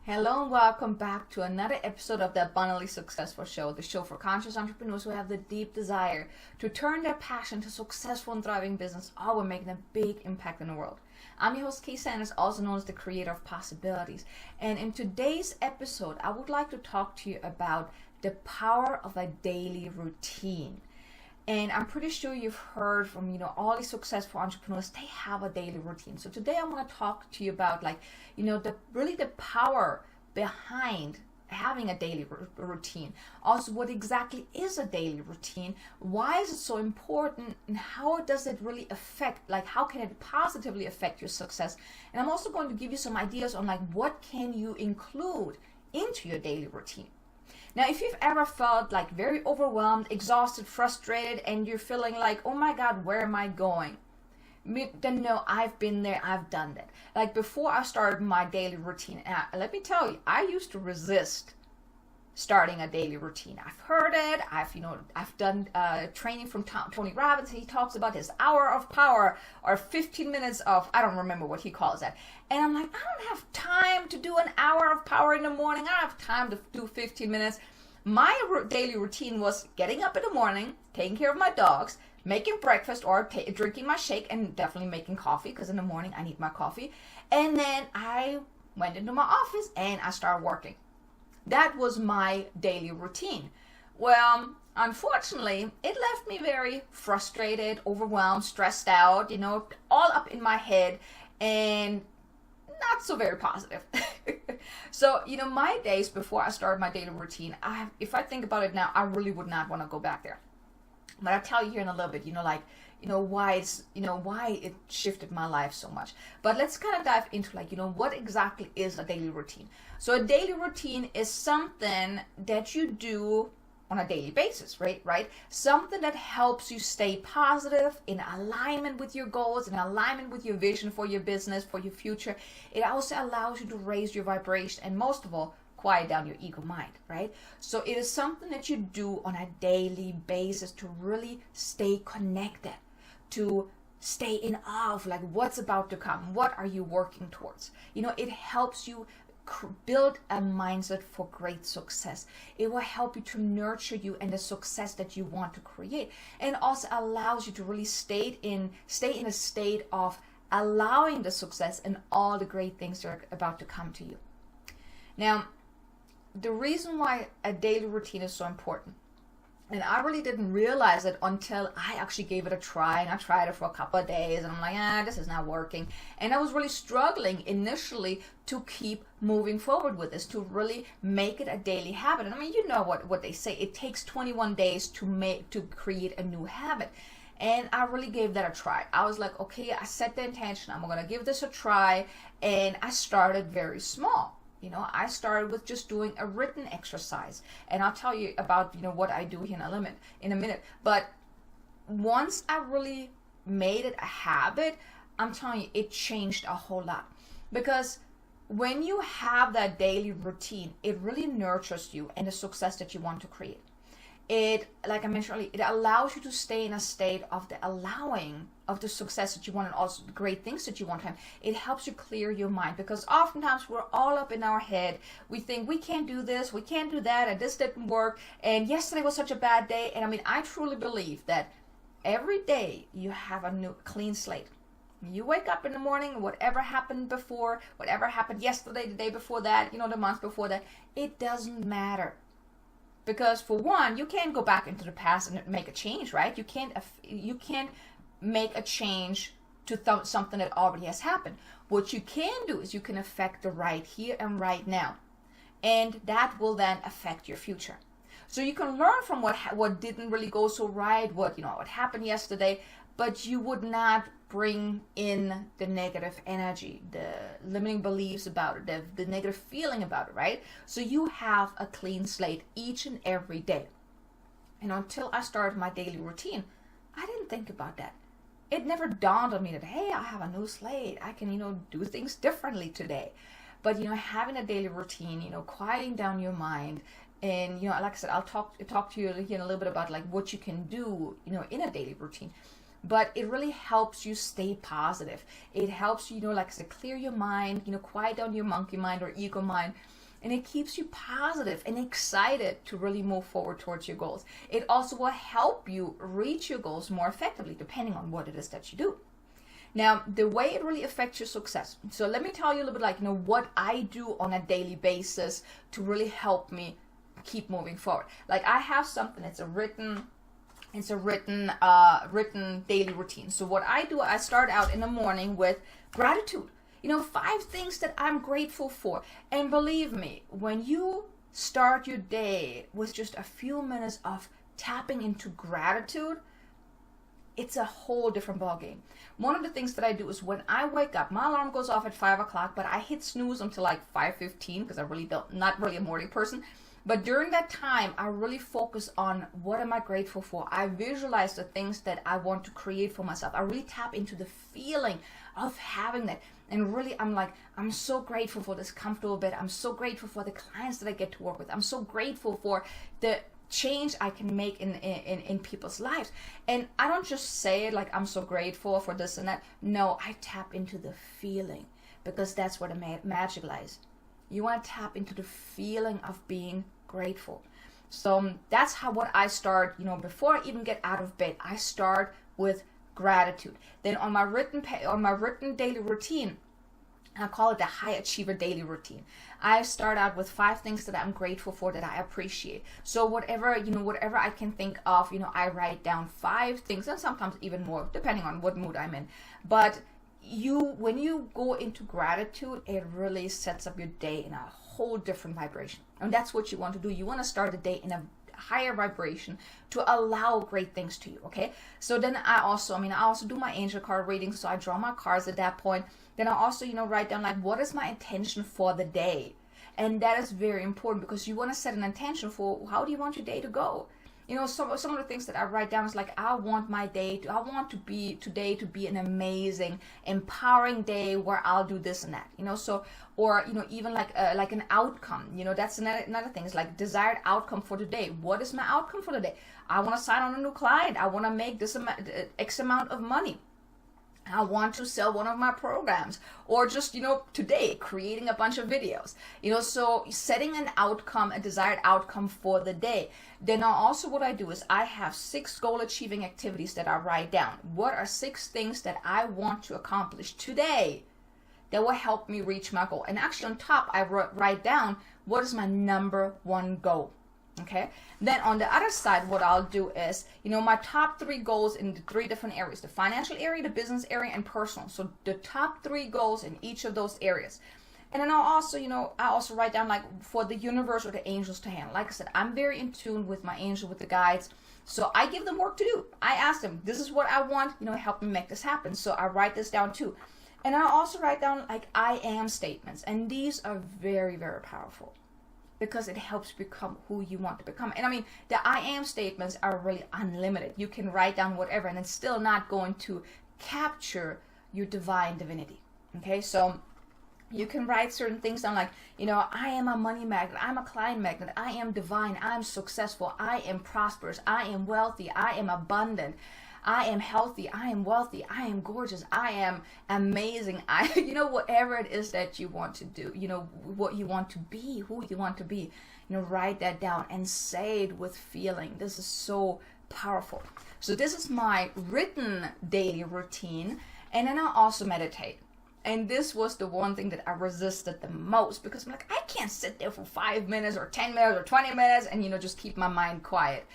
Hello and welcome back to another episode of the Abundantly Successful Show, the show for conscious entrepreneurs who have the deep desire to turn their passion to successful and thriving business, all while making a big impact in the world. I'm your host, Kay Sanders, also known as the creator of possibilities. And in today's episode, I would like to talk to you about the power of a daily routine. And I'm pretty sure you've heard from, all these successful entrepreneurs, they have a daily routine. So today I want to talk to you about the power behind having a daily routine. Also, what exactly is a daily routine? Why is it so important? And how does it really affect, how can it positively affect your success? And I'm also going to give you some ideas on what can you include into your daily routine. Now, if you've ever felt very overwhelmed, exhausted, frustrated, and you're feeling oh my God, where am I going? Then no, I've been there, I've done that. Before I started my daily routine, and let me tell you, I used to resist starting a daily routine. I've heard it, I've done training from Tony Robbins. He talks about his hour of power or 15 minutes of, I don't remember what he calls that. And I'm I don't have time to do an hour of power in the morning. I don't have time to do 15 minutes. My daily routine was getting up in the morning, taking care of my dogs, making breakfast or drinking my shake, and definitely making coffee because in the morning I need my coffee. And then I went into my office and I started working. That was my daily routine. Well, unfortunately, it left me very frustrated, overwhelmed, stressed out, all up in my head and not so very positive. So, my days before I started my daily routine, if I think about it now, I really would not want to go back there. But I'll tell you here in a little bit, why it shifted my life so much. But let's kind of dive into what exactly is a daily routine. So a daily routine is something that you do on a daily basis, right? Something that helps you stay positive, in alignment with your goals, in alignment with your vision for your business, for your future. It also allows you to raise your vibration and most of all, quiet down your ego mind, right? So it is something that you do on a daily basis to really stay connected, to stay in awe of what's about to come. What are you working towards? It helps you build a mindset for great success. It will help you to nurture you and the success that you want to create, and also allows you to really stay in a state of allowing the success and all the great things that are about to come to you. Now, the reason why a daily routine is so important, and I really didn't realize it until I actually gave it a try, and I tried it for a couple of days, and I'm this is not working. And I was really struggling initially to keep moving forward with this, to really make it a daily habit. And what they say, it takes 21 days to create a new habit. And I really gave that a try. I was okay, I set the intention, I'm going to give this a try, and I started very small. I started with just doing a written exercise, and I'll tell you about, what I do here in a minute. But once I really made it a habit, I'm telling you, it changed a whole lot. Because when you have that daily routine, it really nurtures you and the success that you want to create. It, like I mentioned earlier, it allows you to stay in a state of the allowing of the success that you want and also the great things that you want to have. It helps you clear your mind, because oftentimes we're all up in our head. We think we can't do this, we can't do that, and this didn't work, and yesterday was such a bad day. And I truly believe that every day you have a new clean slate. You wake up in the morning, whatever happened before, whatever happened yesterday, the day before that, the month before that, it doesn't matter. Because for one, you can't go back into the past and make a change, right? You can't make a change to something that already has happened. What you can do is you can affect the right here and right now, and that will then affect your future. So you can learn from what didn't really go so right, what happened yesterday, but you would not bring in the negative energy, the limiting beliefs about it, the negative feeling about it, right? So you have a clean slate each and every day. And until I started my daily routine, I didn't think about that. It never dawned on me that, hey, I have a new slate. I can, do things differently today. But, having a daily routine, quieting down your mind, and, like I said, I'll talk to you here in a little bit about what you can do, in a daily routine. but it really helps you stay positive. It helps you, like I said, clear your mind, quiet down your monkey mind or ego mind. And it keeps you positive and excited to really move forward towards your goals. It also will help you reach your goals more effectively, depending on what it is that you do. Now, the way it really affects your success. So let me tell you a little bit what I do on a daily basis to really help me keep moving forward. Like I have something, it's a written daily routine. So what I do, I start out in the morning with gratitude. 5 things that I'm grateful for. And believe me, when you start your day with just a few minutes of tapping into gratitude, it's a whole different ballgame. One of the things that I do is when I wake up, my alarm goes off at 5 o'clock, but I hit snooze until like 5:15 because I really not really a morning person. But during that time, I really focus on what am I grateful for. I visualize the things that I want to create for myself. I really tap into the feeling of having that. And really, I'm so grateful for this comfortable bed. I'm so grateful for the clients that I get to work with. I'm so grateful for the change I can make in people's lives. And I don't just say it like I'm so grateful for this and that. No, I tap into the feeling, because that's where the magic lies. You want to tap into the feeling of being grateful. So that's what I start, before I even get out of bed, I start with gratitude. Then on my written daily routine, I call it the high achiever daily routine. I start out with 5 things that I'm grateful for, that I appreciate. So whatever I can think of, I write down 5 things, and sometimes even more, depending on what mood I'm in. But when you go into gratitude, it really sets up your day in a whole different vibration. And that's what you want to do. You want to start the day in a higher vibration to allow great things to you. Okay. So then I also do my angel card reading. So I draw my cards at that point. Then I also, write down what is my intention for the day. And that is very important, because you want to set an intention for how do you want your day to go. Some of the things that I write down is I want today to be an amazing, empowering day where I'll do this and that, or even like an outcome, that's another thing. It's like desired outcome for today. What is my outcome for the day? I want to sign on a new client. I want to make this X amount of money. I want to sell one of my programs, or just, today creating a bunch of videos, so setting an outcome, a desired outcome for the day. Then also what I do is I have 6 goal achieving activities that I write down. What are 6 things that I want to accomplish today that will help me reach my goal? And actually on top, I write down what is my number 1 goal. Okay. Then on the other side, what I'll do is, my top 3 goals in the 3 different areas: the financial area, the business area, and personal. So the top 3 goals in each of those areas. And then I also write down for the universe or the angels to handle. Like I said, I'm very in tune with my angel, with the guides. So I give them work to do. I ask them, this is what I want, help me make this happen. So I write this down too. And I also write down I am statements. And these are very, very powerful, because it helps become who you want to become. And the I am statements are really unlimited. You can write down whatever, and it's still not going to capture your divine divinity. Okay, so you can write certain things down I am a money magnet, I'm a client magnet, I am divine, I'm successful, I am prosperous, I am wealthy, I am abundant, I am healthy, I am wealthy, I am gorgeous, I am amazing. Whatever it is that you want to do, what you want to be, who you want to be, write that down and say it with feeling. This is so powerful. So this is my written daily routine. And then I also meditate. And this was the one thing that I resisted the most, because I'm I can't sit there for 5 minutes or 10 minutes or 20 minutes and, just keep my mind quiet.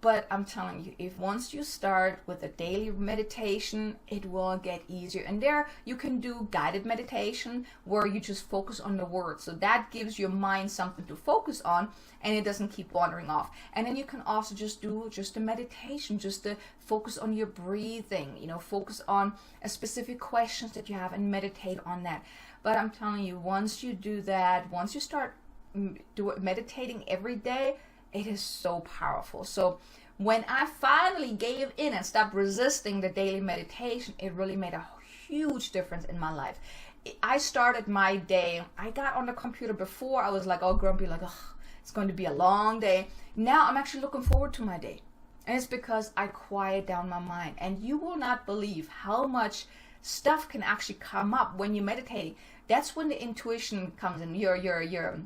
But I'm telling you, if once you start with a daily meditation, it will get easier. And there you can do guided meditation where you just focus on the words. So that gives your mind something to focus on, and it doesn't keep wandering off. And then you can also just do a meditation, just to focus on your breathing, focus on a specific questions that you have and meditate on that. But I'm telling you, once you do that, once you start meditating every day, it is so powerful. So when I finally gave in and stopped resisting the daily meditation, it really made a huge difference in my life. I started my day, I got on the computer before, I was all grumpy, it's going to be a long day. Now I'm actually looking forward to my day. And it's because I quiet down my mind. And you will not believe how much stuff can actually come up when you're meditating. That's when the intuition comes in. Your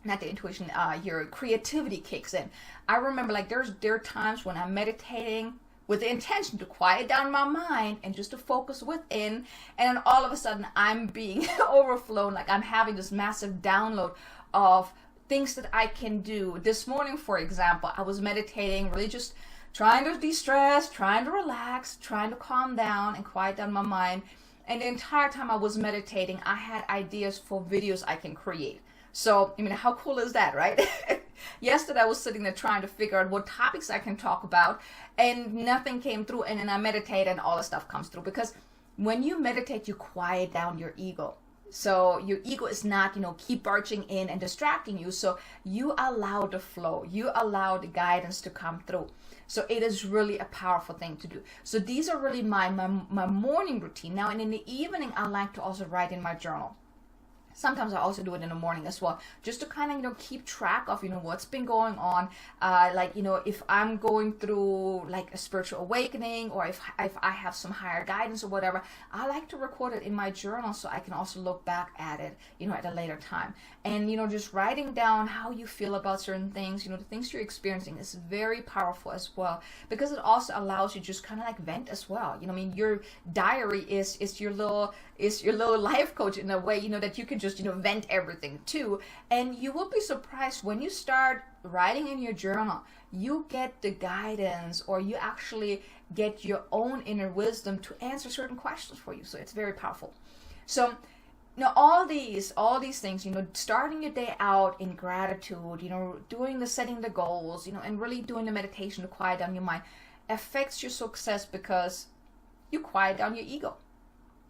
not the intuition, your creativity kicks in. I remember, like, there are times when I'm meditating with the intention to quiet down my mind and just to focus within, and then all of a sudden I'm being overflown, like I'm having this massive download of things that I can do. This morning, for example, I was meditating, really just trying to de-stress, trying to relax, trying to calm down and quiet down my mind. And the entire time I was meditating, I had ideas for videos I can create. So, I mean, how cool is that, right? Yesterday I was sitting there trying to figure out what topics I can talk about, and nothing came through. And then I meditate and all the stuff comes through, because when you meditate, you quiet down your ego. So your ego is not, keep barging in and distracting you. So you allow the flow, you allow the guidance to come through. So it is really a powerful thing to do. So these are really my morning routine. Now, and in the evening, I like to also write in my journal. Sometimes I also do it in the morning as well, just to kind of, keep track of, what's been going on. If I'm going through like a spiritual awakening, or if I have some higher guidance or whatever, I like to record it in my journal so I can also look back at it, at a later time. And, just writing down how you feel about certain things, the things you're experiencing is very powerful as well, because it also allows you just kind of like vent as well. Your diary is your little life coach in a way, that you can just, vent everything to. And you will be surprised when you start writing in your journal, you get the guidance, or you actually get your own inner wisdom to answer certain questions for you. So it's very powerful. So all these things, starting your day out in gratitude, doing the setting the goals, and really doing the meditation to quiet down your mind affects your success, because you quiet down your ego.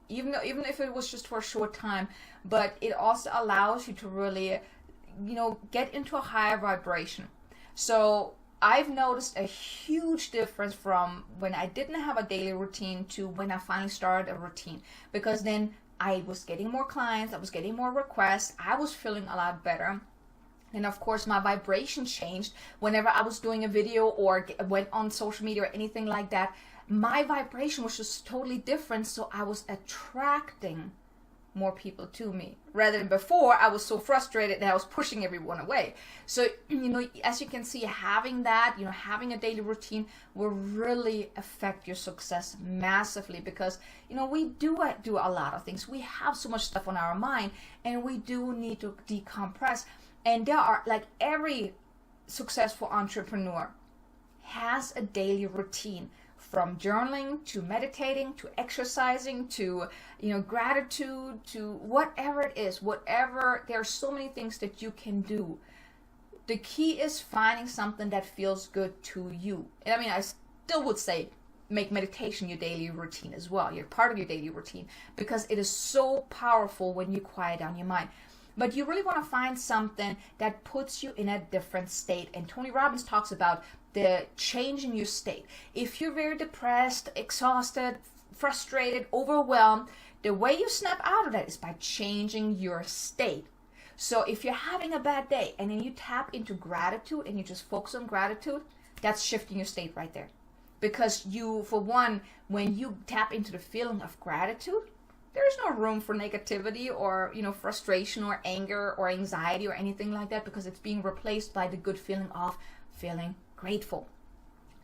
Even if it was just for a short time, but it also allows you to really, get into a higher vibration. So I've noticed a huge difference from when I didn't have a daily routine to when I finally started a routine, because then I was getting more clients, I was getting more requests, I was feeling a lot better. And of course, my vibration changed whenever I was doing a video or went on social media or anything like that. My vibration was just totally different, so I was attracting more people to me, rather than before I was so frustrated that I was pushing everyone away. So, as you can see, having that, having a daily routine will really affect your success massively, because, we do a lot of things. We have so much stuff on our mind, and we do need to decompress. And there are, like, every successful entrepreneur has a daily routine, from journaling to meditating to exercising to gratitude to whatever it is. There are so many things that you can do. The key is finding something that feels good to you. And I still would say make meditation your daily routine as well. You're part of your daily routine, because it is so powerful when you quiet down your mind. But you really want to find something that puts you in a different state. And Tony Robbins talks about the change in your state. If you're very depressed, exhausted, frustrated, overwhelmed, the way you snap out of that is by changing your state. So if you're having a bad day and then you tap into gratitude and you just focus on gratitude, that's shifting your state right there. Because for one, when you tap into the feeling of gratitude, there's no room for negativity or, frustration or anger or anxiety or anything like that, because it's being replaced by the good feeling of feeling grateful.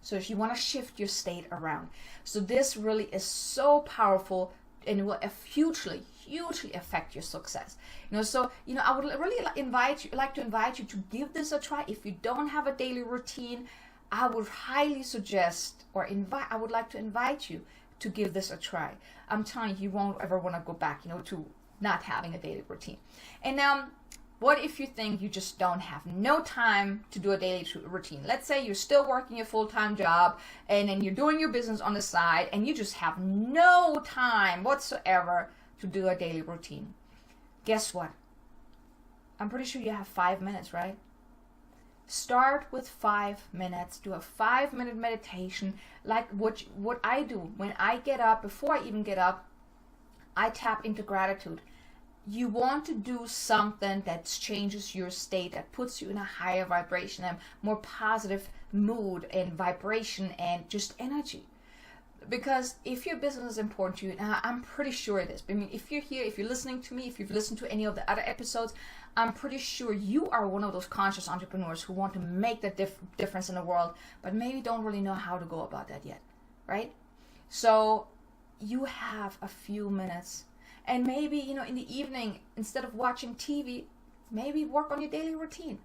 So if you want to shift your state around. So this really is so powerful, and it will hugely affect your success. I would really like to invite you to give this a try. If you don't have a daily routine, I would highly suggest, I would like to invite you to give this a try. I'm telling you won't ever want to go back, to not having a daily routine. And now, what if you think you just don't have no time to do a daily routine? Let's say you're still working a full-time job, and then you're doing your business on the side, and you just have no time whatsoever to do a daily routine. Guess what? I'm pretty sure you have 5 minutes, right? Start with 5 minutes. Do a 5-minute meditation, like what I do when I get up. Before I even get up, I tap into gratitude. You want to do something that changes your state, that puts you in a higher vibration and more positive mood and vibration and just energy. Because if your business is important to you, and I'm pretty sure it is. I mean, if you're here, if you're listening to me, if you've listened to any of the other episodes, I'm pretty sure you are one of those conscious entrepreneurs who want to make that difference in the world, but maybe don't really know how to go about that yet, right? So you have a few minutes, and maybe, in the evening, instead of watching TV, maybe work on your daily routine.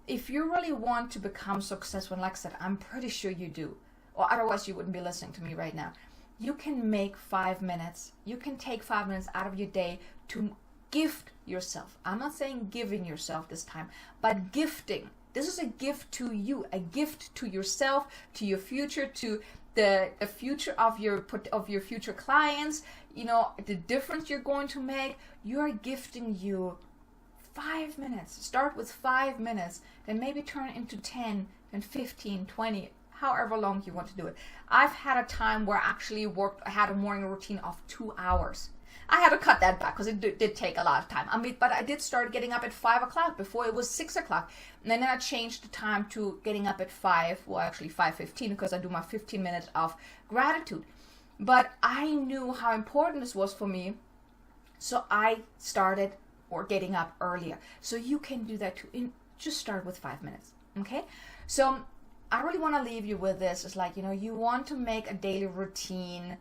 If you really want to become successful, and like I said, I'm pretty sure you do, or otherwise you wouldn't be listening to me right now. You can make 5 minutes. You can take 5 minutes out of your day to gift yourself. I'm not saying giving yourself this time, but gifting. This is a gift to you, a gift to yourself, to your future, to the future of your future clients. The difference you're going to make. You are gifting you 5 minutes. Start with 5 minutes, then maybe turn it into 10, then 15, 20, however long you want to do it. I've had a time where I actually I had a morning routine of 2 hours. I had to cut that back because it did take a lot of time. But I did start getting up at 5 o'clock. Before it was 6 o'clock. And then I changed the time to getting up at 5, well actually 5:15, because I do my 15 minutes of gratitude. But I knew how important this was for me, so I started getting up earlier. So you can do that too. Just start with 5 minutes, okay? So I really want to leave you with this. It's like, you want to make a daily routine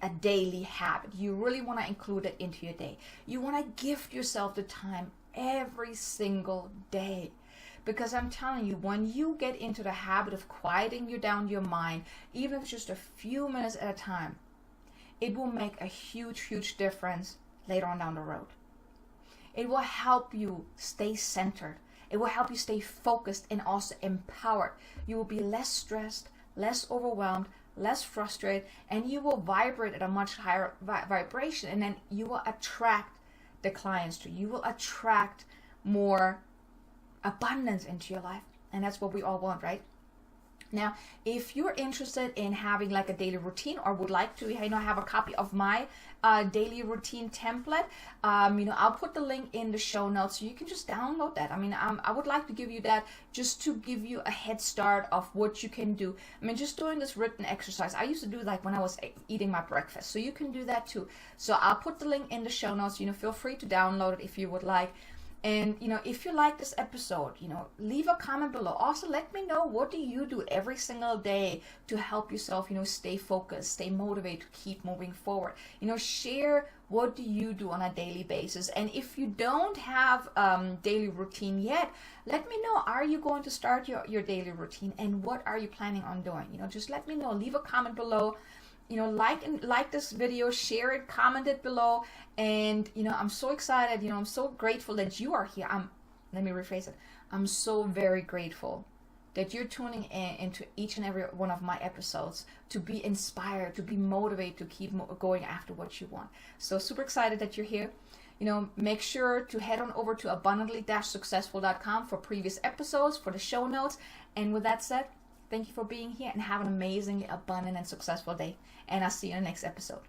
a daily habit. You really want to include it into your day. You want to gift yourself the time every single day. Because I'm telling you, when you get into the habit of quieting down your mind, even if it's just a few minutes at a time, it will make a huge, huge difference later on down the road. It will help you stay centered. It will help you stay focused and also empowered. You will be less stressed, less overwhelmed, less frustrated, and you will vibrate at a much higher vibration, and then you will attract the clients to you. You will attract more abundance into your life, and that's what we all want, right? Now, if you're interested in having like a daily routine, or would like to, have a copy of my daily routine template, I'll put the link in the show notes, so you can just download that. I would like to give you that just to give you a head start of what you can do. Just doing this written exercise, I used to do like when I was eating my breakfast, so you can do that too. So I'll put the link in the show notes. Feel free to download it if you would like. And, if you like this episode, leave a comment below. Also, let me know, what do you do every single day to help yourself, stay focused, stay motivated to keep moving forward. Share, what do you do on a daily basis? And if you don't have daily routine yet, let me know, are you going to start your daily routine, and what are you planning on doing? Just let me know. Leave a comment below. Like this video, share it, comment it below, and I'm so excited. I'm so grateful that you are here. Let me rephrase it. I'm so very grateful that you're tuning into each and every one of my episodes to be inspired, to be motivated, to keep going after what you want. So super excited that you're here. Make sure to head on over to abundantly-successful.com for previous episodes, for the show notes. And with that said, thank you for being here, and have an amazingly abundant and successful day. And I'll see you in the next episode.